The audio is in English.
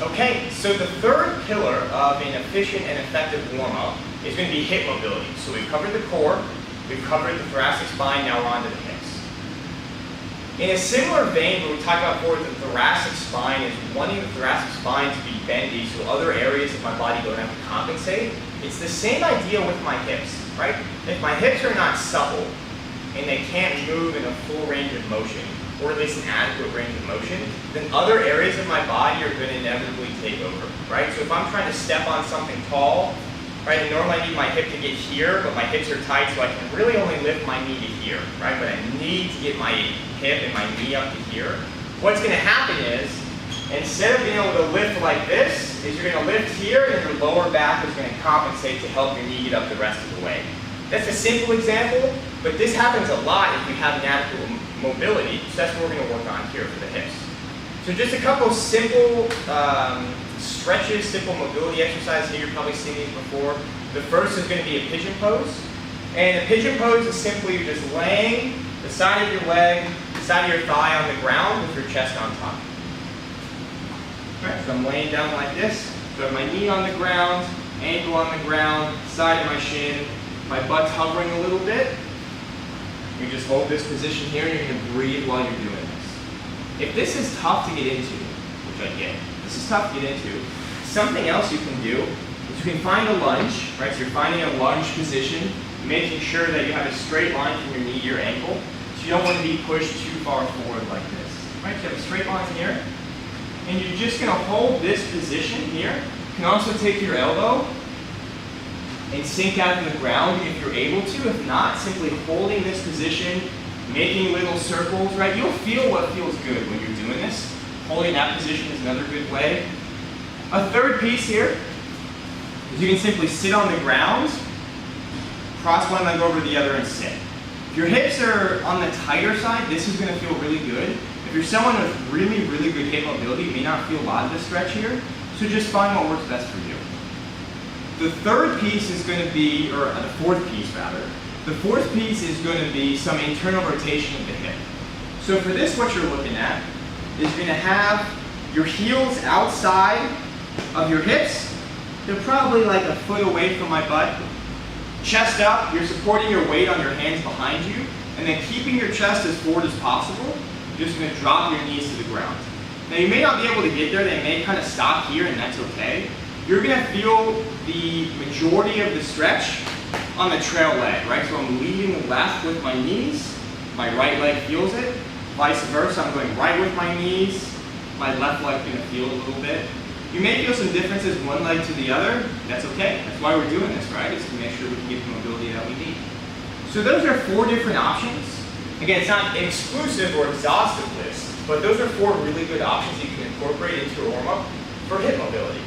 Okay, so the third pillar of an efficient and effective warm-up is going to be hip mobility. So we've covered the core, we've covered the thoracic spine, now we're on to the hips. In a similar vein, what we talked about before, the thoracic spine is wanting the thoracic spine to be bendy so other areas of my body don't have to compensate. It's the same idea with my hips, right? If my hips are not supple and they can't move in a full range of motion, or at least an adequate range of motion, then other areas of my body are going to inevitably take over, right? So if I'm trying to step on something tall, right, and normally I need my hip to get here, but my hips are tight, so I can really only lift my knee to here, right? But I need to get my hip and my knee up to here. What's going to happen is, instead of being able to lift like this, is you're going to lift here, and your lower back is going to compensate to help your knee get up the rest of the way. That's a simple example, but this happens a lot if you have inadequate mobility, so that's what we're going to work on here for the hips. So just a couple simple stretches, simple mobility exercises here. You've probably seen these before. The first is going to be a pigeon pose. And a pigeon pose is simply just laying the side of your leg, the side of your thigh on the ground with your chest on top. Okay, so I'm laying down like this. So I have my knee on the ground, ankle on the ground, side of my shin, my butt's hovering a little bit. You just hold this position here and you're going to breathe while you're doing this. If this is tough to get into, which I get, this is tough to get into, something else you can do is you can find a lunge, right? So you're finding a lunge position, making sure that you have a straight line from your knee to your ankle. So you don't want to be pushed too far forward like this, right? So you have a straight line here, and you're just going to hold this position here. You can also take your elbow and sink out in the ground if you're able to. If not, simply holding this position, making little circles, right? You'll feel what feels good when you're doing this. Holding that position is another good way. A third piece here is you can simply sit on the ground, cross one leg over the other and sit. If your hips are on the tighter side, this is going to feel really good. If you're someone with really, really good hip mobility, you may not feel a lot of this stretch here, so just find what works best for you. The third piece is going to be, or the fourth piece rather, the fourth piece is going to be some internal rotation of the hip. So for this, what you're looking at is you're going to have your heels outside of your hips. They're probably like a foot away from my butt. Chest up, you're supporting your weight on your hands behind you, and then keeping your chest as forward as possible, you're just going to drop your knees to the ground. Now you may not be able to get there, they may kind of stop here, and that's okay. You're going to feel the majority of the stretch on the trail leg, right? So I'm leading left with my knees, my right leg feels it, vice versa, I'm going right with my knees, my left leg is going to feel it a little bit. You may feel some differences one leg to the other, that's okay. That's why we're doing this, right? Is to make sure we can get the mobility that we need. So those are 4 different options. Again, it's not an exclusive or exhaustive list, but those are 4 really good options you can incorporate into a warm-up for hip mobility.